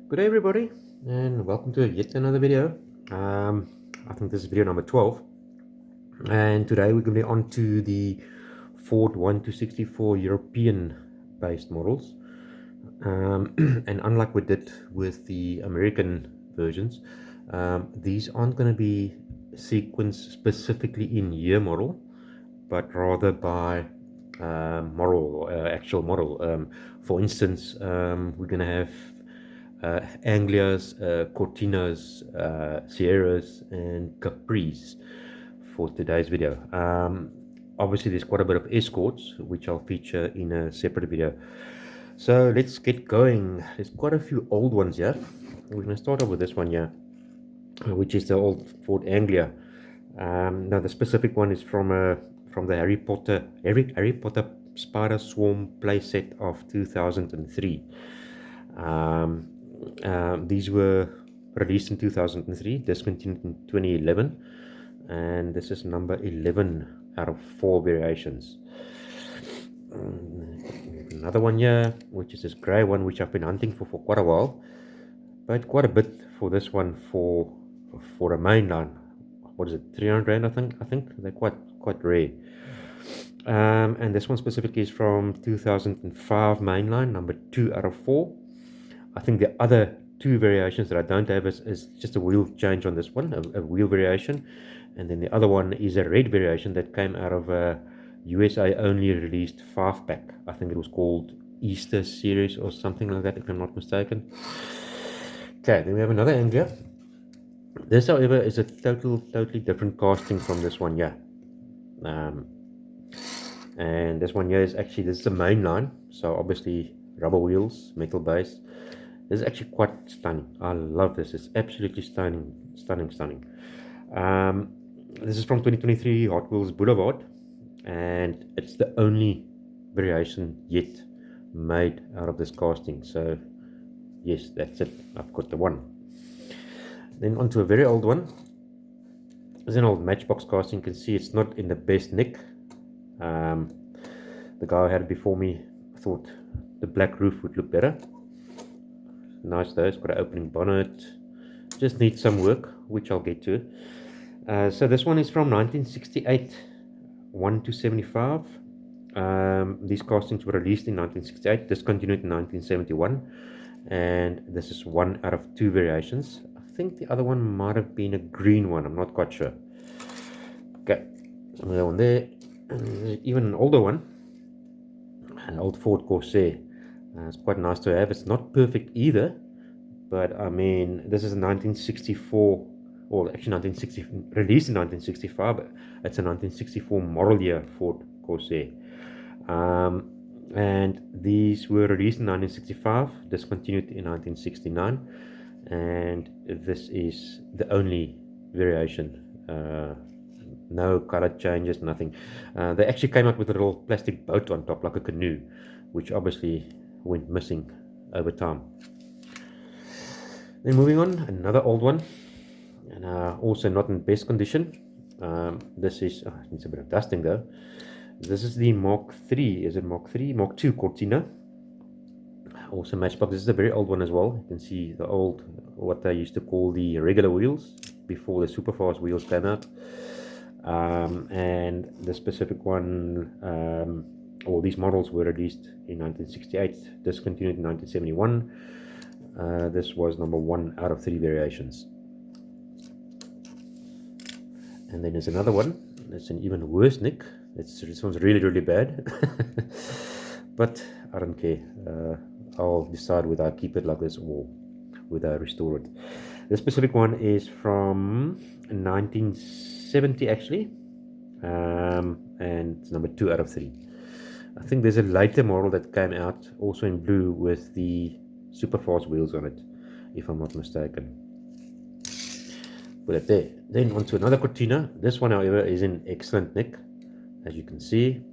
Good day everybody, and welcome to yet another video. I think this is video number 12, and today we're going to be on to the Ford 1 to 64 European based models. And unlike we did with the American versions, these aren't going to be sequenced specifically in year model, but rather by model, actual model. For instance, we're going to have Anglias, Cortinas, Sierras, and Capris for today's video. Obviously, there's quite a bit of Escorts, which I'll feature in a separate video. So let's get going. There's quite a few old ones here. We're going to start off with this one here, which is the old Ford Anglia. Now, the specific one is from the Harry Potter Spider Swarm playset of 2003. These were released in 2003, discontinued in 2011, and this is number 11 out of 4 variations. Another one here, which is this grey one, which I've been hunting for quite a while. Paid quite a bit for this one for a mainline. What is it, 300 rand? I think they're quite rare. And this one specifically is from 2005 mainline, number 2 out of 4. I think the other 2 variations that I don't have is just a wheel change on this one, a wheel variation, and then the other one is a red variation that came out of a USA only released 5-pack. I think it was called Easter series or something like that, if I'm not mistaken. Okay, then we have another Anglia. This, however, is a totally different casting from this one here. And this one here is actually, this is a main line, so obviously rubber wheels, metal base. This is actually quite stunning. I love this. It's absolutely stunning. This is from 2023 Hot Wheels Boulevard, and it's the only variation yet made out of this casting. So yes, that's it. I've got the one. Then onto a very old one. It's an old Matchbox casting. You can see it's not in the best nick. The guy who had it before me thought the black roof would look better. Nice though, it's got an opening bonnet. Just needs some work, which I'll get to. So this one is from 1968, 1 to 75. These castings were released in 1968, discontinued in 1971, and this is 1 out of 2 variations. I think the other one might have been a green one, I'm not quite sure. Okay, another one there, even an older one, an old Ford Corsair. It's quite nice to have. It's not perfect either, but I mean, this is a 1964, or actually 1960, released in 1965, but it's a 1964 model year Ford Corsair. And these were released in 1965, discontinued in 1969, and this is the only variation. No color changes, nothing. They actually came out with a little plastic boat on top, like a canoe, which obviously went missing over time. Then moving on, another old one, and also not in best condition. This is, it needs a bit of dusting though. This is the Mark III, is it Mark III? Mark II Cortina. Also Matchbox. This is a very old one as well. You can see the old, what they used to call the regular wheels before the Superfast wheels came out. And the specific one, all these models were released in 1968, discontinued in 1971. This was number 1 out of 3 variations. And then there's another one. It's an even worse nick. This one's really bad. But I don't care. I'll decide whether I keep it like this or whether I restore it. The specific one is from 1970 actually, and it's number 2 out of 3. I think there's a later model that came out also in blue with the Superfast wheels on it, if I'm not mistaken. Put it there. Then onto another Cortina. This one, however, is in excellent nick, as you can see.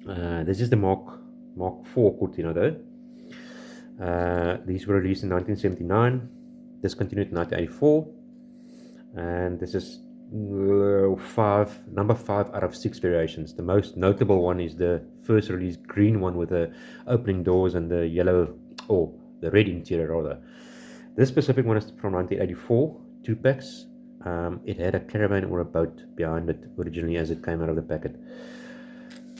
This is the Mark IV Cortina though. These were released in 1979, discontinued in 1984, and this is number 5 out of 6 variations. The most notable one is the first release green one with the opening doors and the yellow, or the red interior rather. This specific one is from 1984, 2 packs. It had a caravan or a boat behind it originally as it came out of the packet.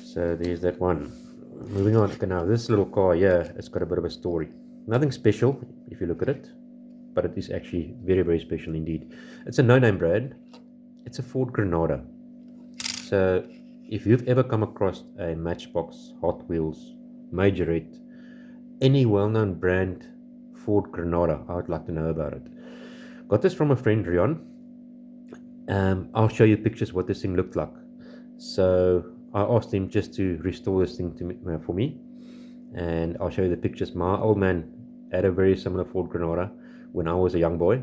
So there's that one. Moving on. Okay, now this little car here, it's got a bit of a story. Nothing special if you look at it, but it is actually very, very special indeed. It's a no-name brand. It's a Ford Granada. So if you've ever come across a Matchbox, Hot Wheels, Majorette, any well-known brand Ford Granada, I would like to know about it. Got this from a friend, Rion. I'll show you pictures what this thing looked like. So I asked him just to restore this thing to me, for me, and I'll show you the pictures. My old man had a very similar Ford Granada when I was a young boy,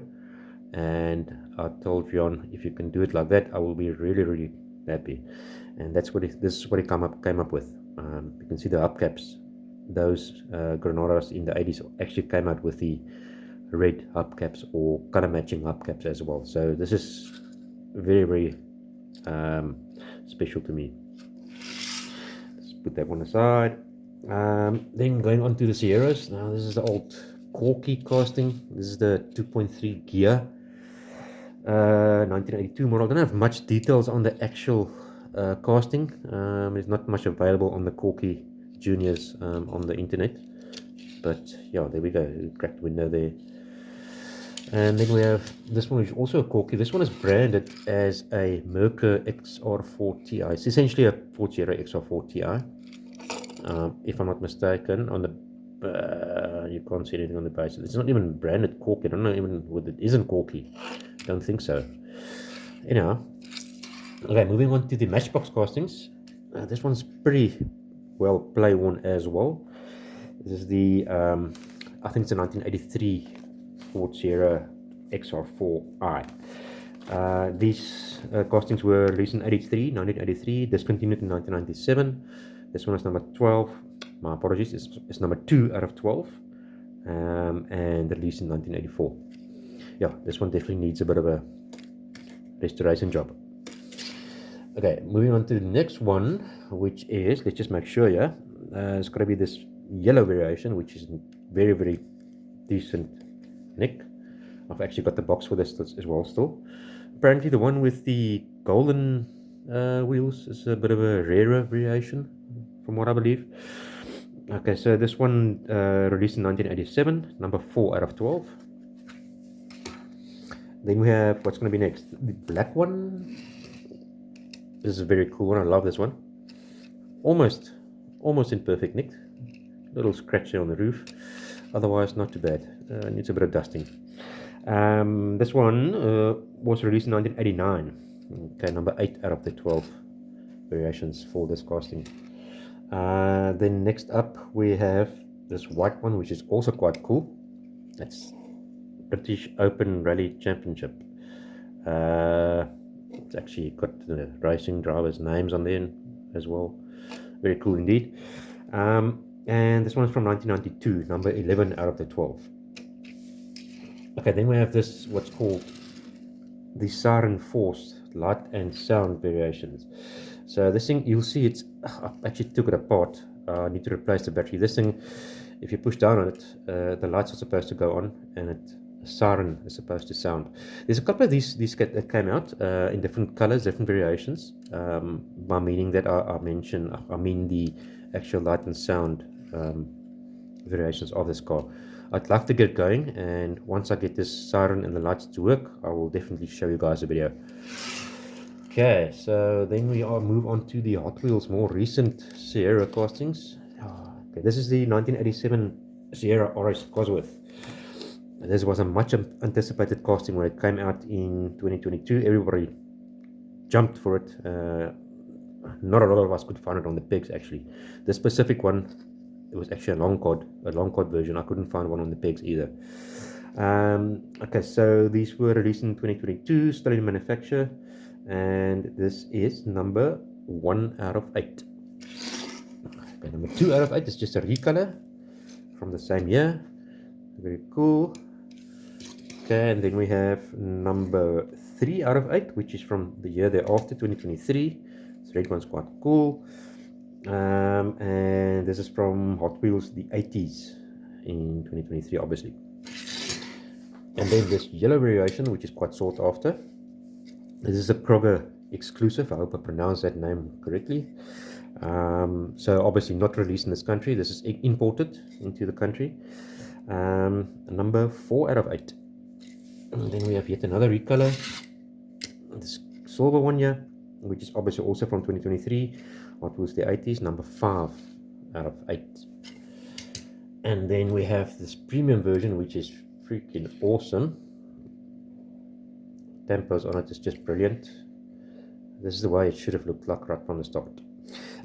and I told Rion, if you can do it like that, I will be really, really happy. And that's what this is what he came up with. You can see the hubcaps. Those Granadas in the 80s actually came out with the red hubcaps or color matching hubcaps as well. So this is very, very special to me. Let's put that one aside. Then going on to the Sierras. Now this is the old Corky casting. This is the 2.3 gear 1982 model. I don't have much details on the actual casting. There's not much available on the Corky Juniors on the internet, but yeah, there we go. Cracked window there. And then we have this one, which is also a Corky. This one is branded as a Merkur XR4 Ti. It's essentially a Ford Sierra XR4 Ti, if I'm not mistaken. On the you can't see anything on the base. It's not even branded Corky. I don't know even what it isn't Corky. Don't think so. Anyhow, okay, moving on to the Matchbox castings. This one's pretty well play worn as well. This is the I think it's a 1983 Ford Sierra XR4i. These castings were released in 1983, discontinued in 1997. This one is number 12. My apologies, it's number 2 out of 12, and released in 1984. Yeah, this one definitely needs a bit of a restoration job. Okay, moving on to the next one, which is, let's just make sure, yeah, it's got to be this yellow variation, which is very, very decent nick. I've actually got the box for this as well still. Apparently the one with the golden wheels is a bit of a rarer variation from what I believe. Okay, so this one released in 1987, number 4 out of 12. Then we have what's going to be next, the black one. This is a very cool one. I love this one. Almost in perfect nick. Little scratch there on the roof. Otherwise, not too bad. Needs a bit of dusting. This one was released in 1989. Okay, number 8 out of the 12 variations for this casting. Then next up we have this white one, which is also quite cool. That's British Open Rally Championship. It's actually got the racing drivers' names on there as well. Very cool indeed. And this one's from 1992, number 11 out of the 12. Okay, then we have this, what's called the Siren Force light and sound variations. So this thing, you'll see it's, I actually took it apart. I need to replace the battery. This thing, if you push down on it, the lights are supposed to go on, and a siren is supposed to sound. There's a couple of these that came out in different colors, different variations. By meaning that I mean the actual light and sound variations of this car. I'd love to get going, and once I get this siren and the lights to work, I will definitely show you guys a video. Okay, so then we move on to the Hot Wheels more recent Sierra castings. Okay, this is the 1987 Sierra RS Cosworth. This was a much anticipated casting when it came out in 2022. Everybody jumped for it. Not a lot of us could find it on the pegs actually. The specific one, it was actually a long quad version. I couldn't find one on the pegs either. Okay, so these were released in 2022, still in manufacture, and this is number 1 out of 8. Okay, number 2 out of 8 is just a recolor from the same year. Very cool. Okay, and then we have number 3 out of 8, which is from the year thereafter, 2023. This red one's quite cool. And this is from Hot Wheels, the 80s, in 2023, obviously. And then this yellow variation, which is quite sought after. This is a Kroger exclusive. I hope I pronounced that name correctly. So obviously not released in this country. This is imported into the country. Number 4 out of 8. And then we have yet another recolor. This silver one here, which is obviously also from 2023. Hot Wheels the 80s. Number 5 out of 8. And then we have this premium version, which is freaking awesome. Tempos on it is just brilliant. This is the way it should have looked like right from the start.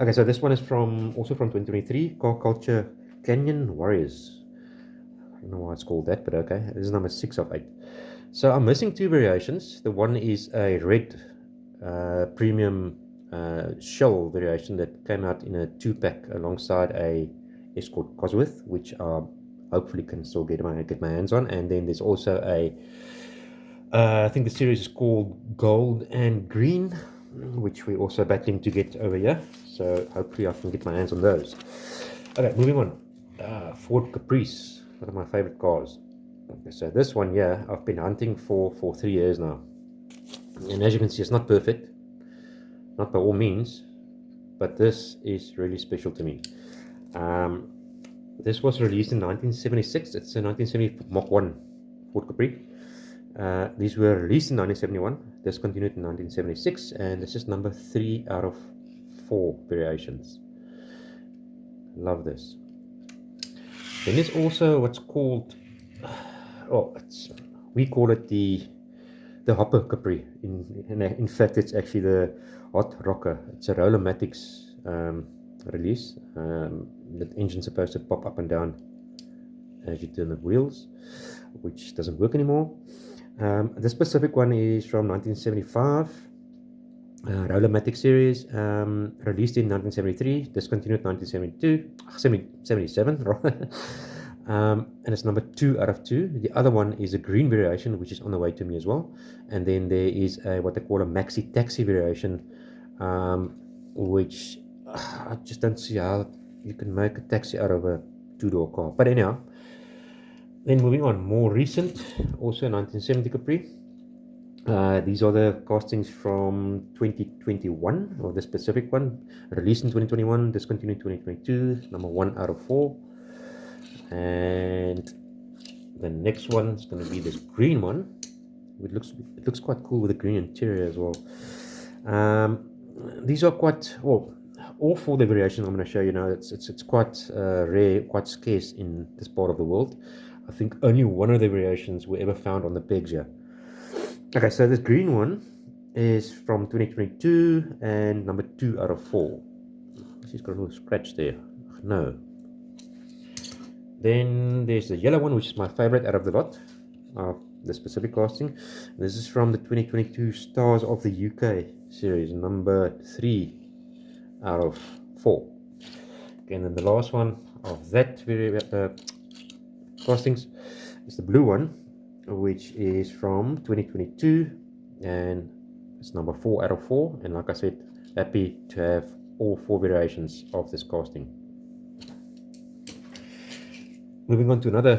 Okay, so this one is also from 2023, Car Culture Canyon Warriors. I don't know why it's called that, but okay. This is number 6 of 8. So I'm missing 2 variations. The one is a red premium shell variation that came out in a 2-pack alongside a Escort Cosworth, which I hopefully can still get my hands on. And then there's also a I think the series is called Gold and Green, which we're also battling to get over here. So hopefully I can get my hands on those. Okay, moving on. Ford Caprice, one of my favorite cars. Okay, so this one here I've been hunting for 3 years now. And as you can see, it's not perfect. Not by all means. But this is really special to me. This was released in 1976. It's a 1970 Mach 1 Ford Capri. These were released in 1971, discontinued in 1976, and this is number 3 out of 4 variations. Love this. Then there's also what's called, we call it the Hopper Capri. In fact, it's actually the Hot Rocker. It's a Rollermatics release. The engine's supposed to pop up and down as you turn the wheels, which doesn't work anymore. This specific one is from 1975, Rollermatic series, released in 1973, discontinued 1977, and it's number 2 out of 2. The other one is a green variation, which is on the way to me as well. And then there is what they call a maxi taxi variation, which I just don't see how you can make a taxi out of a 2-door car. But anyhow, then moving on, more recent, also 1970 Capri. These are the castings from 2021, or the specific one, released in 2021, discontinued in 2022, number 1 out of 4. And the next one is going to be this green one. It looks quite cool with the green interior as well. These are quite, well, all 4 the variations I'm going to show you now, it's quite rare, quite scarce in this part of the world. I think only one of the variations were ever found on the pegs here. Okay, so this green one is from 2022 and number 2 out of 4. She's got a little scratch there. No. Then there's the yellow one, which is my favorite out of the lot of the specific casting. This is from the 2022 Stars of the UK series, number 3 out of 4. Okay, and then the last one of that castings is the blue one, which is from 2022, and it's number 4 out of 4. And like I said, happy to have all 4 variations of this casting. Moving on to another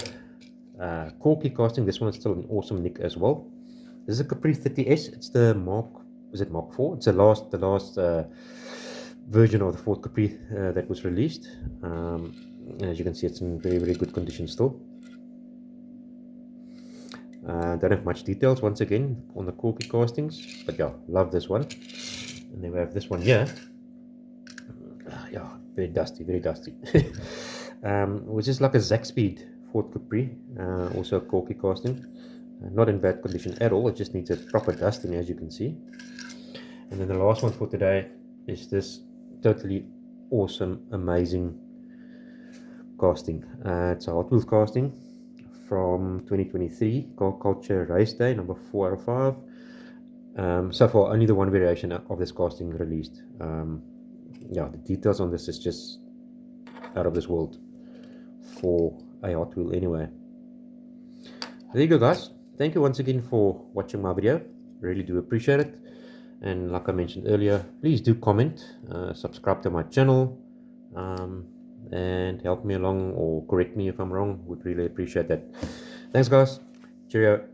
Corky casting. This one is still an awesome nick as well. This is a Capri 30S. It's the Mark 4? It's the last version of the Ford Capri that was released. And as you can see, it's in very, very good condition still. Don't have much details once again on the Corky castings, but yeah, love this one. And then we have this one here. Yeah, very dusty, very dusty. Which is like a Zaxpeed Ford Capri, also a Corky casting. Not in bad condition at all, it just needs a proper dusting, as you can see. And then the last one for today is this totally awesome, amazing casting. It's a Hot Wheels casting from 2023, Car Culture Race Day, number 4 out of 5. So far, only the one variation of this casting released. Yeah, the details on this is just out of this world for a Hot Wheel anyway. There you go, guys. Thank you once again for watching my video. Really do appreciate it. And like I mentioned earlier, please do comment, subscribe to my channel, and help me along or correct me if I'm wrong. Would really appreciate that. Thanks, guys. Cheerio.